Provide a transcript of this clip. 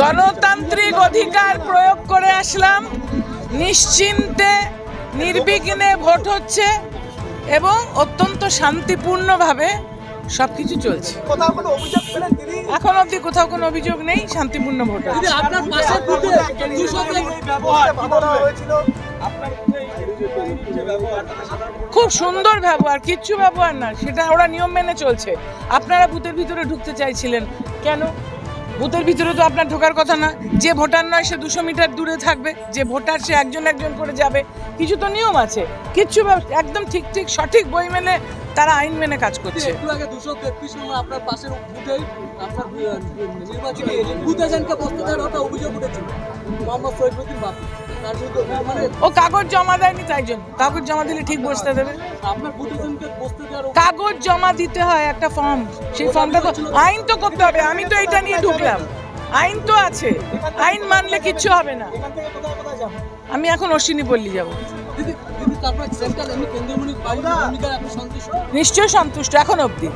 গণতান্ত্রিক অধিকার প্রয়োগ করে আসলাম, নিশ্চিন্তে নির্বিঘ্নে ভোট হচ্ছে এবং অত্যন্ত শান্তিপূর্ণভাবে সবকিছু চলছে। এখন অবধি কোথাও কোনো অভিযোগ নেই, শান্তিপূর্ণ ভোট হচ্ছে। খুব সুন্দর ব্যবহার, কিচ্ছু ব্যবহার না, সেটা ওরা নিয়ম মেনে চলছে। আপনারা বুথের ভিতরে ঢুকতে চাইছিলেন কেন? বুথের ভিতরে তো আপনার ঢোকার কথা না। যে ভোটার নয় সে 200 মিটার দূরে থাকবে, যে ভোটার সে একজন একজন করে যাবে। কিছু তো নিয়ম আছে, কিচ্ছু একদম ঠিক ঠিক সঠিক বই মেনে তারা আইন মেনে কাজ করছে। একটু আগে 233 নম্বর আপনার পাশের বুথেই আপনার নির্বাচনী বুথ এজেন্টকে বসতে দেওয়ার একটা অভিযোগ উঠেছিল মোহাম্মদ সৈফুদ্দিন বাপি। তার বিরুদ্ধে মানে ও কাগজ জমা দেয়নি, তাই জন্য। কাগজ জমা দিলে ঠিক বসতে দেবে। আপনার বুথ এজেন্টকে বসতে দেওয়ার কাগজ জমা দিতে হয় একটা ফর্ম, সেই ফর্মটা তো আইন তো করতে হবে। আমি তো এটা নিয়ে ঢুকলাম, আইন তো আছে, আইন মানলে কিচ্ছু হবে না। আমি এখন অশ্বিনী পল্লী যাবো। দিদি তারপর সেন্ট্রাল এমনি কেন্দ্রীয় ভূমিকায় আপনি সন্তুষ্ট? নিশ্চয়ই সন্তুষ্ট এখন অবধি।